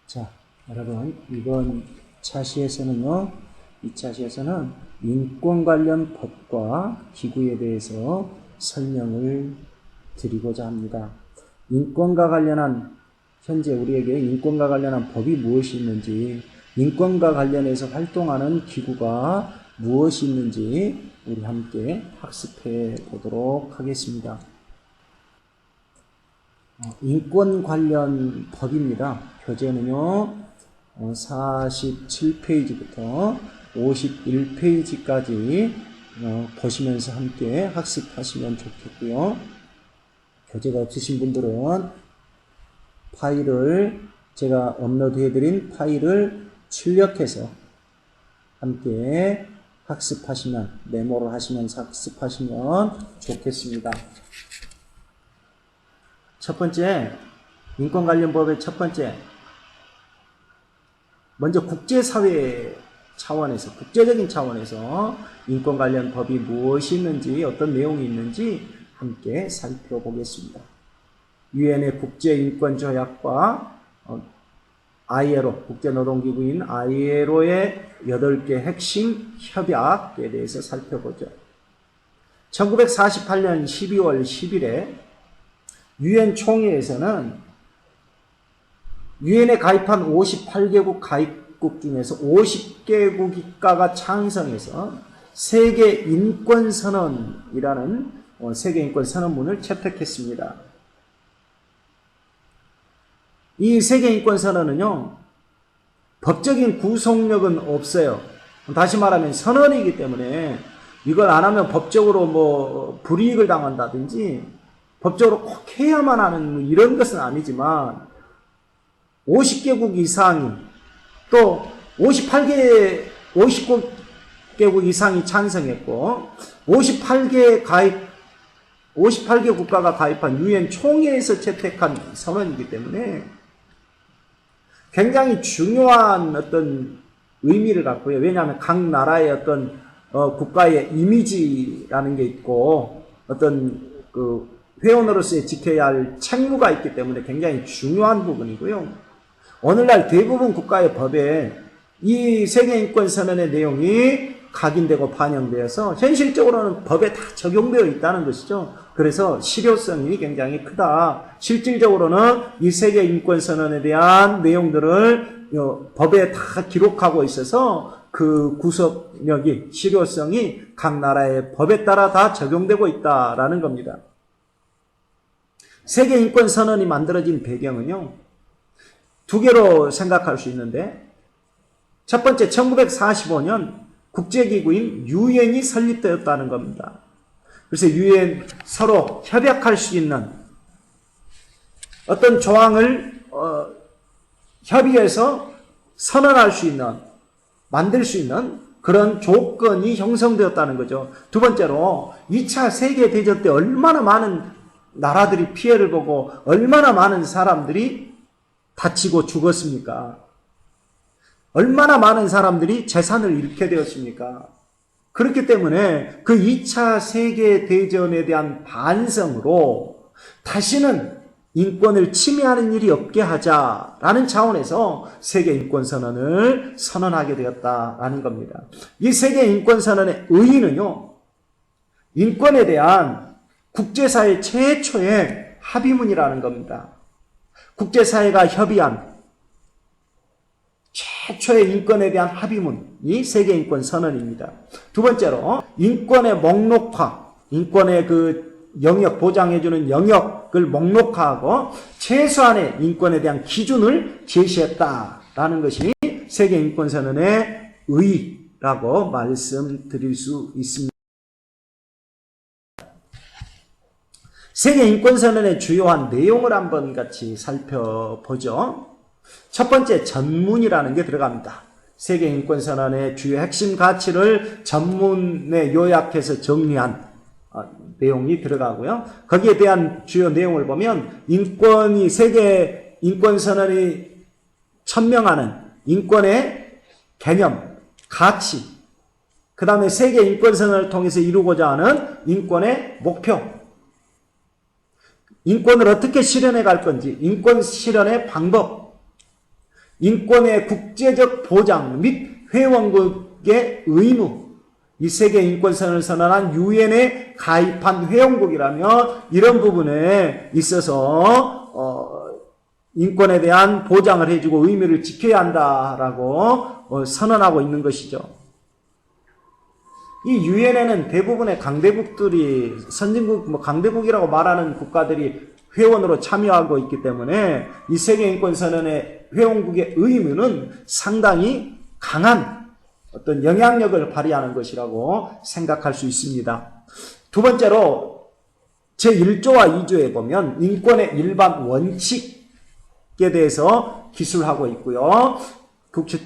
자, 여러분, 이번 차시에서는요, 이 차시에서는 인권 관련 법과 기구에 대해서 설명을 드리고자 합니다. 인권과 관련한, 현재 우리에게 인권과 관련한 법이 무엇이 있는지, 인권과 관련해서 활동하는 기구가 무엇이 있는지 우리 함께 학습해 보도록 하겠습니다. 인권 관련 법입니다. 교재는요, 47페이지부터 51페이지까지 보시면서 함께 학습하시면 좋겠고요. 교재가 없으신 분들은 파일을, 제가 업로드해드린 파일을 출력해서 함께 학습하시면, 메모를 하시면서 학습하시면 좋겠습니다. 첫 번째, 인권 관련 법의 첫 번째, 먼저 국제사회 차원에서, 국제적인 차원에서 인권 관련 법이 무엇이 있는지, 어떤 내용이 있는지 함께 살펴보겠습니다. 유엔의 국제인권조약과 ILO, 국제노동기구인 ILO의 8개 핵심 협약에 대해서 살펴보죠. 1948년 12월 10일에 유엔 총회에서는 유엔에 가입한 58개국 가입국 중에서 50개국가가 찬성해서 세계인권선언이라는 세계인권선언문을 채택했습니다. 이 세계인권선언은요, 법적인 구속력은 없어요. 다시 말하면 선언이기 때문에 이걸 안 하면 법적으로 불이익을 당한다든지 법적으로 꼭 해야만 하는 이런 것은 아니지만 50개국 이상이, 또 50개국 이상이 찬성했고 58개 국가가 가입한 유엔 총회에서 채택한 선언이기 때문에 굉장히 중요한 어떤 의미를 갖고요. 왜냐하면 각 나라의 어떤 국가의 이미지라는 게 있고 어떤 회원으로서의 지켜야 할 책무가 있기 때문에 굉장히 중요한 부분이고요. 오늘날 대부분 국가의 법에 이 세계인권선언의 내용이 각인되고 반영되어서 현실적으로는 법에 다 적용되어 있다는 것이죠. 그래서 실효성이 굉장히 크다. 실질적으로는 이 세계인권선언에 대한 내용들을 법에 다 기록하고 있어서 그 구속력이, 실효성이 각 나라의 법에 따라 다 적용되고 있다라는 겁니다. 세계인권선언이 만들어진 배경은요, 두 개로 생각할 수 있는데, 첫 번째, 1945년 국제기구인 유엔이 설립되었다는 겁니다. 그래서 유엔 서로 협약할 수 있는 어떤 조항을 협의해서 선언할 수 있는, 만들 수 있는 그런 조건이 형성되었다는 거죠. 두 번째로 2차 세계대전 때 얼마나 많은 나라들이 피해를 보고 얼마나 많은 사람들이 다치고 죽었습니까? 얼마나 많은 사람들이 재산을 잃게 되었습니까? 그렇기 때문에 그 2차 세계대전에 대한 반성으로 다시는 인권을 침해하는 일이 없게 하자라는 차원에서 세계인권선언을 선언하게 되었다라는 겁니다. 이 세계인권선언의 의의는요, 인권에 대한 국제사회 최초의 합의문이라는 겁니다. 국제사회가 협의한 최초의 인권에 대한 합의문이 세계인권선언입니다. 두 번째로 인권의 목록화, 인권의 영역, 보장해주는 영역을 목록화하고 최소한의 인권에 대한 기준을 제시했다라는 것이 세계인권선언의 의의라고 말씀드릴 수 있습니다. 세계인권선언의 주요한 내용을 한번 같이 살펴보죠. 첫 번째, 전문이라는 게 들어갑니다. 세계인권선언의 주요 핵심 가치를 전문에 요약해서 정리한 내용이 들어가고요. 거기에 대한 주요 내용을 보면 세계인권선언이 천명하는 인권의 개념, 가치, 그 다음에 세계인권선언을 통해서 이루고자 하는 인권의 목표, 인권을 어떻게 실현해 갈 건지, 인권 실현의 방법, 인권의 국제적 보장 및 회원국의 의무, 이 세계 인권선언을 선언한 유엔에 가입한 회원국이라면 이런 부분에 있어서 인권에 대한 보장을 해주고 의무를 지켜야 한다라고 선언하고 있는 것이죠. 이 유엔에는 대부분의 강대국들이 선진국, 강대국이라고 말하는 국가들이 회원으로 참여하고 있기 때문에 이 세계인권선언의 회원국의 의무는 상당히 강한 어떤 영향력을 발휘하는 것이라고 생각할 수 있습니다. 두 번째로 제1조와 2조에 보면 인권의 일반 원칙에 대해서 기술하고 있고요.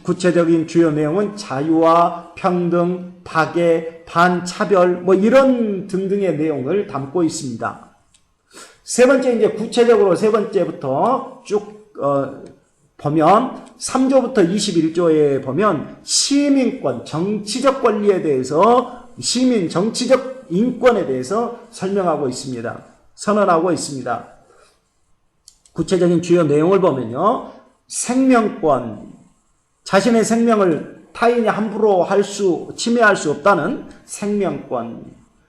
구체적인 주요 내용은 자유와 평등, 박애, 반차별 이런 등등의 내용을 담고 있습니다. 세 번째, 이제 구체적으로 세 번째부터 쭉 보면 3조부터 21조에 보면 시민권, 정치적 권리에 대해서 시민 정치적 인권에 대해서 설명하고 있습니다. 선언하고 있습니다. 구체적인 주요 내용을 보면요. 생명권, 자신의 생명을 타인이 함부로 침해할 수 없다는 생명권,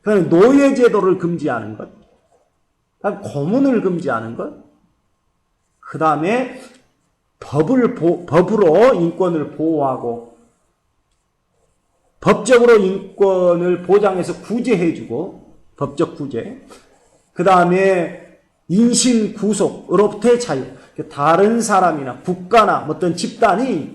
그다음에 노예제도를 금지하는 것, 고문을 금지하는 것, 그 다음에 법으로 인권을 보호하고 법적으로 인권을 보장해서 구제해주고 법적 구제, 그 다음에 인신 구속으로부터의 자유, 다른 사람이나 국가나 어떤 집단이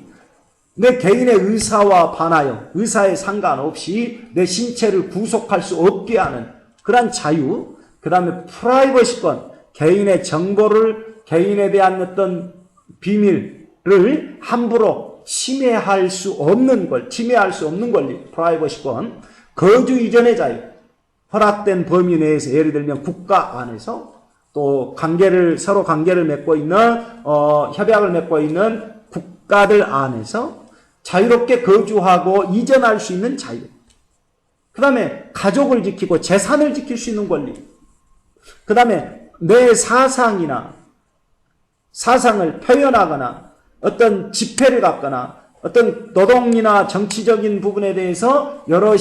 내 개인의 의사와 반하여 의사에 상관없이 내 신체를 구속할 수 없게 하는 그러한 자유, 그 다음에 프라이버시권, 개인의 정보를, 개인에 대한 어떤 비밀을 함부로 침해할 수 없는 권리, 프라이버시권, 거주 이전의 자유, 허락된 범위 내에서 예를 들면 국가 안에서 또 서로 관계를 맺고 있는, 협약을 맺고 있는 국가들 안에서 자유롭게 거주하고 이전할 수 있는 자유. 그 다음에 가족을 지키고 재산을 지킬 수 있는 권리. 그 다음에 내 사상을 표현하거나 어떤 집회를 갖거나 어떤 노동이나 정치적인 부분에 대해서 여러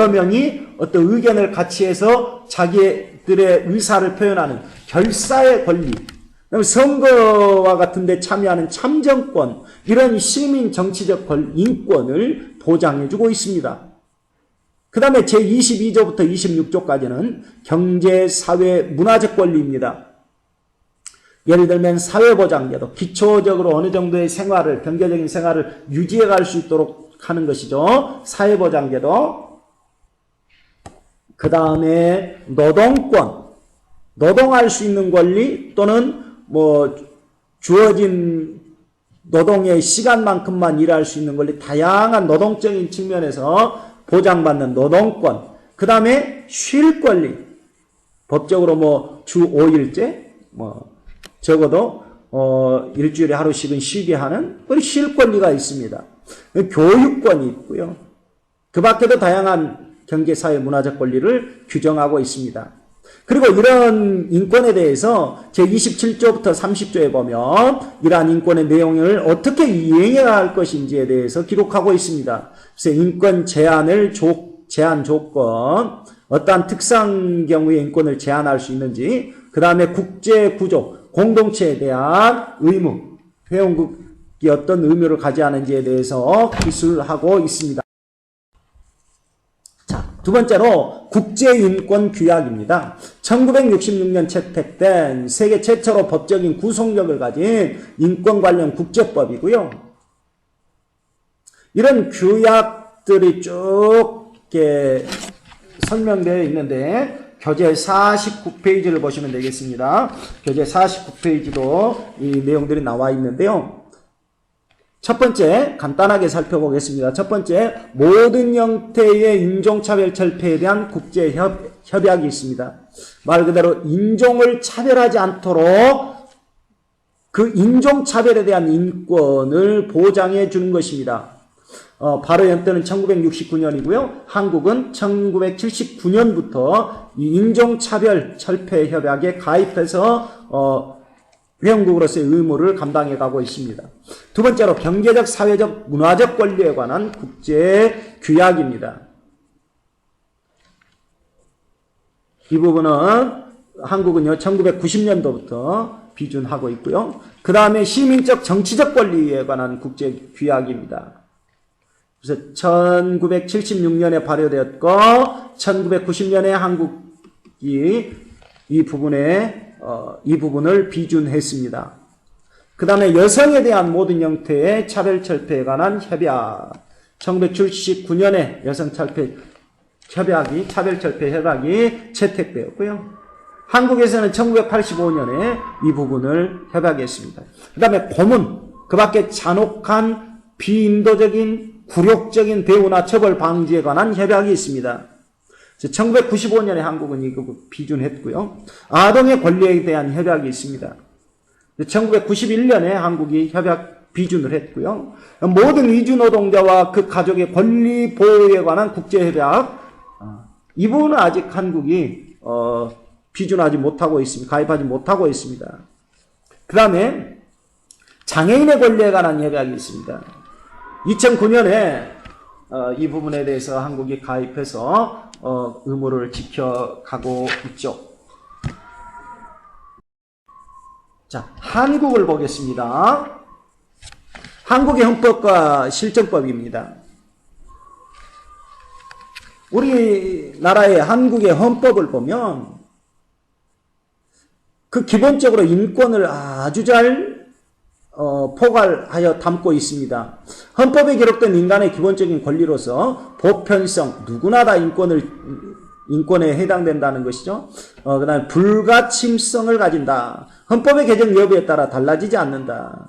명이 어떤 의견을 같이 해서 자기들의 의사를 표현하는 결사의 권리, 선거와 같은 데 참여하는 참정권, 이런 시민 정치적 인권을 보장해주고 있습니다. 그 다음에 제22조부터 26조까지는 경제, 사회, 문화적 권리입니다. 예를 들면 사회보장제도, 기초적으로 어느 정도의 경제적인 생활을 유지해 갈 수 있도록 하는 것이죠. 사회보장제도. 그 다음에 노동권, 노동할 수 있는 권리 또는 주어진 노동의 시간만큼만 일할 수 있는 권리, 다양한 노동적인 측면에서 보장받는 노동권. 그 다음에 쉴 권리, 법적으로 주 5일제, 적어도 일주일에 하루씩은 쉬게 하는 쉴 권리가 있습니다. 교육권이 있고요. 그 밖에도 다양한 경제, 사회, 문화적 권리를 규정하고 있습니다. 그리고 이런 인권에 대해서 제27조부터 30조에 보면 이러한 인권의 내용을 어떻게 이행해야 할 것인지에 대해서 기록하고 있습니다. 그래서 인권 제한 조건, 어떠한 특수한 경우에 인권을 제한할 수 있는지, 그 다음에 국제 구조, 공동체에 대한 의무, 회원국이 어떤 의무를 가져야하는지에 대해서 기술하고 있습니다. 자, 두 번째로 국제인권규약입니다. 1966년 채택된 세계 최초로 법적인 구속력을 가진 인권 관련 국제법이고요. 이런 규약들이 쭉 이렇게 설명되어 있는데 교재 49페이지를 보시면 되겠습니다. 교재 49페이지도 이 내용들이 나와 있는데요. 첫 번째 간단하게 살펴보겠습니다. 첫 번째, 모든 형태의 인종차별 철폐에 대한 국제협약이 있습니다. 말 그대로 인종을 차별하지 않도록 그 인종차별에 대한 인권을 보장해 주는 것입니다. 바로 연때는 1969년이고요. 한국은 1979년부터 이 인종차별 철폐 협약에 가입해서 회원국으로서의 의무를 감당해 가고 있습니다. 두 번째로 경제적, 사회적, 문화적 권리에 관한 국제 규약입니다. 이 부분은 한국은요 1990년도부터 비준하고 있고요. 그 다음에 시민적, 정치적 권리에 관한 국제 규약입니다. 그래서 1976년에 발효되었고 1990년에 한국이 이 부분을 비준했습니다. 그 다음에 여성에 대한 모든 형태의 차별철폐에 관한 협약, 1979년에 차별철폐 협약이 채택되었고요. 한국에서는 1985년에 이 부분을 협약했습니다. 그 다음에 고문, 그 밖에 잔혹한 비인도적인 굴욕적인 대우나 처벌 방지에 관한 협약이 있습니다. 1995년에 한국은 이거 비준했고요. 아동의 권리에 대한 협약이 있습니다. 1991년에 한국이 협약 비준을 했고요. 모든 이주 노동자와 그 가족의 권리 보호에 관한 국제협약, 이 부분은 아직 한국이 비준하지 못하고 있습니다. 가입하지 못하고 있습니다. 그 다음에 장애인의 권리에 관한 협약이 있습니다. 2009년에 이 부분에 대해서 한국이 가입해서 의무를 지켜가고 있죠. 자, 한국을 보겠습니다. 한국의 헌법과 실정법입니다. 우리나라의 한국의 헌법을 보면 그 기본적으로 인권을 아주 잘 포괄하여 담고 있습니다. 헌법에 기록된 인간의 기본적인 권리로서 보편성, 누구나 다 인권에 해당된다는 것이죠. 그 다음에 불가침성을 가진다. 헌법의 개정 여부에 따라 달라지지 않는다.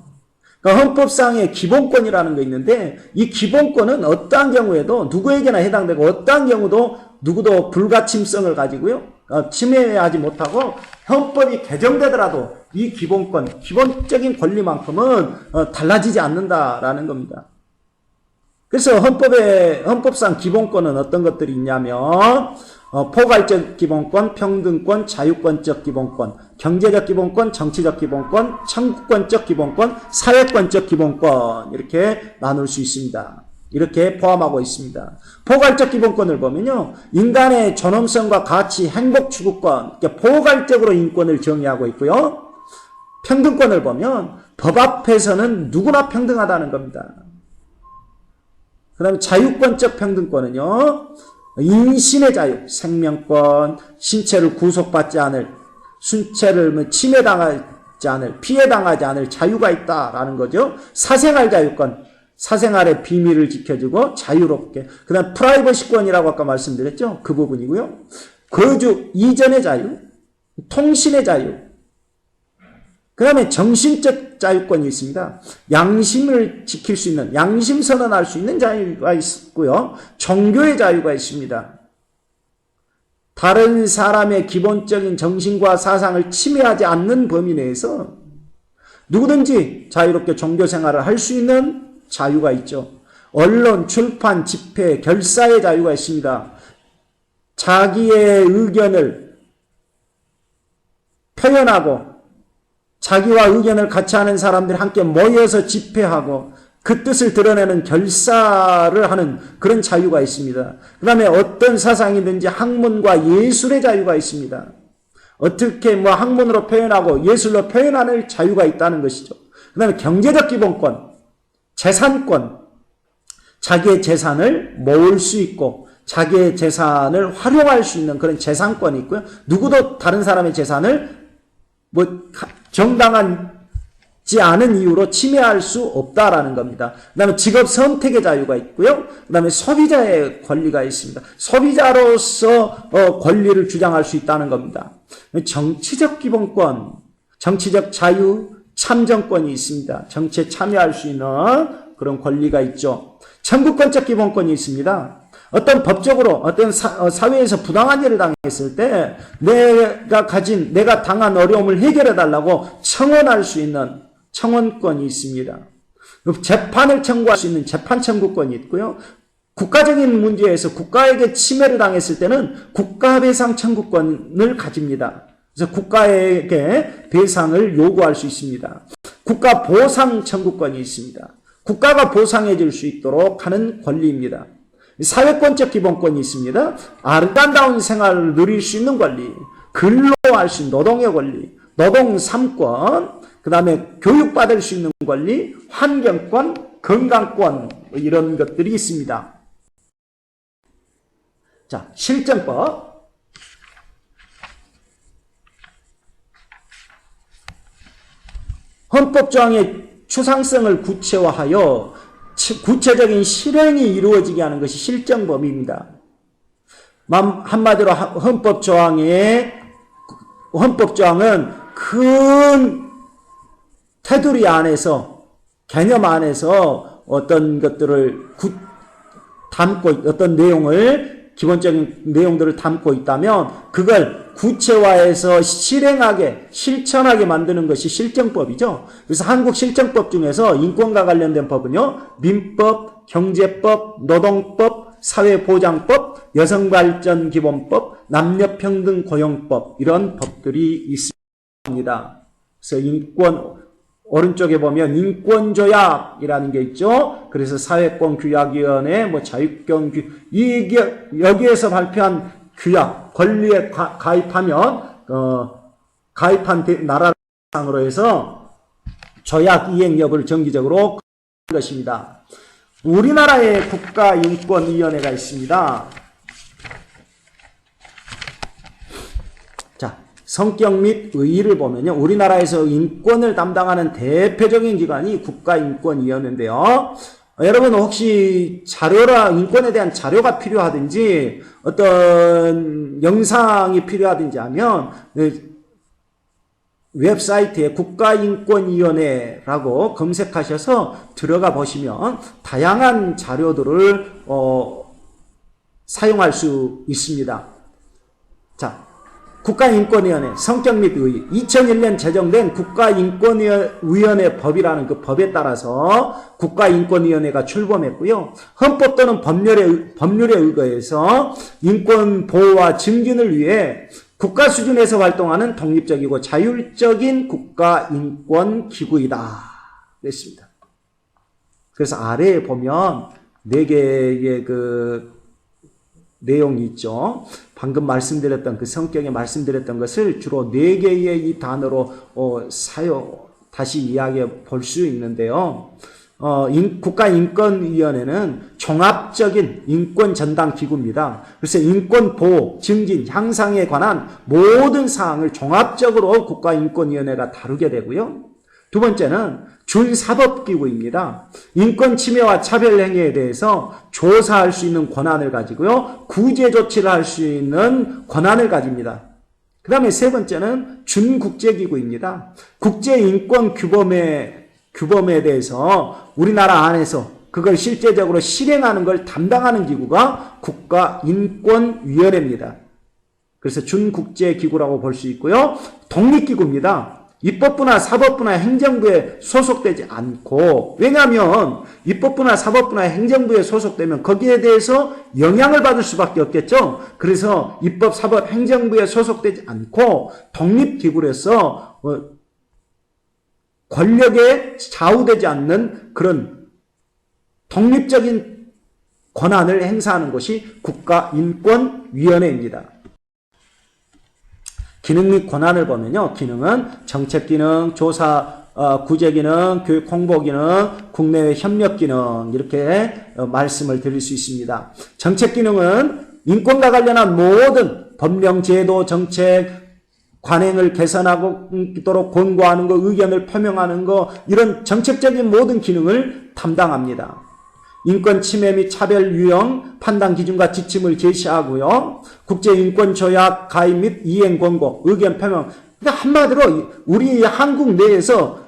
그러니까 헌법상의 기본권이라는 게 있는데 이 기본권은 어떠한 경우에도 누구에게나 해당되고 어떠한 경우도 누구도 불가침성을 가지고요. 침해하지 못하고 헌법이 개정되더라도 이 기본권, 기본적인 권리만큼은 달라지지 않는다라는 겁니다. 그래서 헌법상 기본권은 어떤 것들이 있냐면 포괄적 기본권, 평등권, 자유권적 기본권, 경제적 기본권, 정치적 기본권, 청구권적 기본권, 사회권적 기본권 이렇게 나눌 수 있습니다. 이렇게 포함하고 있습니다. 포괄적 기본권을 보면요. 인간의 존엄성과 가치, 행복 추구권, 포괄적으로 인권을 정의하고 있고요. 평등권을 보면 법 앞에서는 누구나 평등하다는 겁니다. 그 다음에 자유권적 평등권은요. 인신의 자유, 생명권, 신체를 구속받지 않을, 신체를 침해당하지 않을, 피해당하지 않을 자유가 있다라는 거죠. 사생활 자유권, 사생활의 비밀을 지켜주고 자유롭게. 그 다음 프라이버시권이라고 아까 말씀드렸죠. 그 부분이고요. 거주 이전의 자유, 통신의 자유, 그 다음에 정신적 자유권이 있습니다. 양심을 지킬 수 있는, 양심 선언할 수 있는 자유가 있고요. 종교의 자유가 있습니다. 다른 사람의 기본적인 정신과 사상을 침해하지 않는 범위 내에서 누구든지 자유롭게 종교 생활을 할 수 있는 자유가 있죠. 언론, 출판, 집회, 결사의 자유가 있습니다. 자기의 의견을 표현하고 자기와 의견을 같이 하는 사람들이 함께 모여서 집회하고 그 뜻을 드러내는 결사를 하는 그런 자유가 있습니다. 그 다음에 어떤 사상이든지 학문과 예술의 자유가 있습니다. 어떻게 학문으로 표현하고 예술로 표현하는 자유가 있다는 것이죠. 그 다음에 경제적 기본권, 재산권, 자기의 재산을 모을 수 있고 자기의 재산을 활용할 수 있는 그런 재산권이 있고요. 누구도 다른 사람의 재산을 정당하지 않은 이유로 침해할 수 없다라는 겁니다. 그 다음에 직업 선택의 자유가 있고요. 그 다음에 소비자의 권리가 있습니다. 소비자로서 권리를 주장할 수 있다는 겁니다. 정치적 기본권, 정치적 자유, 참정권이 있습니다. 정치에 참여할 수 있는 그런 권리가 있죠. 청구권적 기본권이 있습니다. 어떤 법적으로 어떤 사회에서 부당한 일을 당했을 때 내가 당한 어려움을 해결해 달라고 청원할 수 있는 청원권이 있습니다. 재판을 청구할 수 있는 재판 청구권이 있고요. 국가적인 문제에서 국가에게 침해를 당했을 때는 국가배상 청구권을 가집니다. 그래서 국가에게 배상을 요구할 수 있습니다. 국가 보상 청구권이 있습니다. 국가가 보상해 줄 수 있도록 하는 권리입니다. 사회권적 기본권이 있습니다. 아름다운 생활을 누릴 수 있는 권리, 근로할 수 있는 노동의 권리, 노동 3권, 그 다음에 교육받을 수 있는 권리, 환경권, 건강권, 이런 것들이 있습니다. 자, 실정법. 헌법조항의 추상성을 구체화하여 구체적인 실행이 이루어지게 하는 것이 실정법입니다. 한마디로 헌법조항은 큰 테두리 안에서, 개념 안에서 어떤 것들을 어떤 내용을, 기본적인 내용들을 담고 있다면 그걸 구체화해서 실천하게 만드는 것이 실정법이죠. 그래서 한국 실정법 중에서 인권과 관련된 법은요, 민법, 경제법, 노동법, 사회보장법, 여성발전기본법, 남녀평등고용법, 이런 법들이 있습니다. 그래서 오른쪽에 보면 인권조약이라는 게 있죠. 그래서 사회권규약위원회, 자유권 여기에서 발표한 규약, 권리에 가입한 나라상으로 해서 조약 이행 여부를 정기적으로 하는 것입니다. 우리나라에 국가인권위원회가 있습니다. 자, 성격 및 의의를 보면요, 우리나라에서 인권을 담당하는 대표적인 기관이 국가인권위원회인데요. 여러분 혹시 인권에 대한 자료가 필요하든지 어떤 영상이 필요하든지 하면 웹사이트에 국가인권위원회라고 검색하셔서 들어가 보시면 다양한 자료들을 사용할 수 있습니다. 자, 국가인권위원회 성격 및 의의, 2001년 제정된 국가인권위원회 법이라는 그 법에 따라서 국가인권위원회가 출범했고요. 헌법 또는 법률에 의거해서 인권 보호와 증진을 위해 국가 수준에서 활동하는 독립적이고 자율적인 국가인권기구이다. 그랬습니다. 그래서 아래에 보면 4개의 내용이 있죠. 방금 말씀드렸던 성격에 말씀드렸던 것을 주로 4개의 이 단어로 다시 이야기해 볼 수 있는데요. 국가인권위원회는 종합적인 인권 전담 기구입니다. 그래서 인권 보호, 증진, 향상에 관한 모든 사항을 종합적으로 국가인권위원회가 다루게 되고요. 두 번째는 준사법기구입니다. 인권 침해와 차별 행위에 대해서 조사할 수 있는 권한을 가지고요. 구제 조치를 할 수 있는 권한을 가집니다. 그 다음에 세 번째는 준국제기구입니다. 국제인권 규범에 대해서 우리나라 안에서 그걸 실제적으로 실행하는 걸 담당하는 기구가 국가인권위원회입니다. 그래서 준국제기구라고 볼 수 있고요. 독립기구입니다. 입법부나 사법부나 행정부에 소속되지 않고, 왜냐하면 입법부나 사법부나 행정부에 소속되면 거기에 대해서 영향을 받을 수밖에 없겠죠. 그래서 입법, 사법, 행정부에 소속되지 않고 독립기구로서 권력에 좌우되지 않는 그런 독립적인 권한을 행사하는 것이 국가인권위원회입니다. 기능 및 권한을 보면요. 기능은 정책기능, 조사, 구제기능, 교육 홍보기능, 국내외 협력기능, 이렇게 말씀을 드릴 수 있습니다. 정책기능은 인권과 관련한 모든 법령, 제도, 정책, 관행을 개선하도록 권고하는 것, 의견을 표명하는 것, 이런 정책적인 모든 기능을 담당합니다. 인권 침해 및 차별 유형, 판단 기준과 지침을 제시하고요. 국제인권조약 가입 및 이행 권고, 의견 표명. 그러니까 한마디로 우리 한국 내에서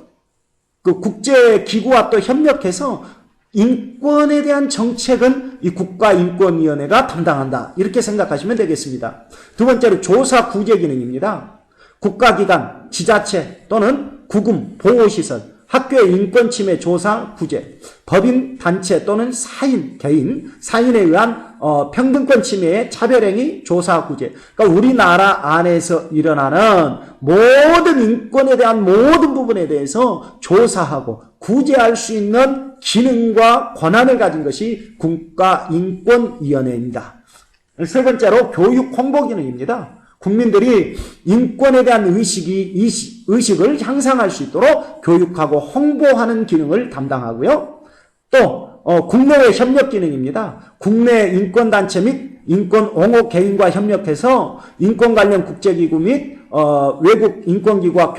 그 국제기구와 또 협력해서 인권에 대한 정책은 이 국가인권위원회가 담당한다. 이렇게 생각하시면 되겠습니다. 두 번째로 조사 구제 기능입니다. 국가기관, 지자체 또는 구금, 보호시설, 학교의 인권 침해 조사 구제, 법인 단체 또는 개인, 사인에 의한 평등권 침해의 차별행위 조사 구제. 그러니까 우리나라 안에서 일어나는 모든 인권에 대한 모든 부분에 대해서 조사하고 구제할 수 있는 기능과 권한을 가진 것이 국가인권위원회입니다. 세 번째로 교육 홍보 기능입니다. 국민들이 인권에 대한 의식을 향상할 수 있도록 교육하고 홍보하는 기능을 담당하고요. 또 국내외 협력 기능입니다. 국내 인권단체 및 인권 옹호 개인과 협력해서 인권 관련 국제기구 및 외국 인권기구와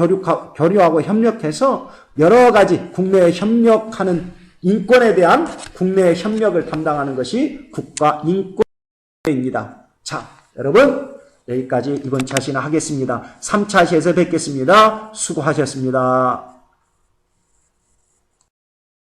교류하고 협력해서 여러 가지 국내에 협력하는 인권에 대한 국내 협력을 담당하는 것이 국가인권위원회입니다. 자, 여러분 여기까지 이번 차시는 하겠습니다. 3차시에서 뵙겠습니다. 수고하셨습니다.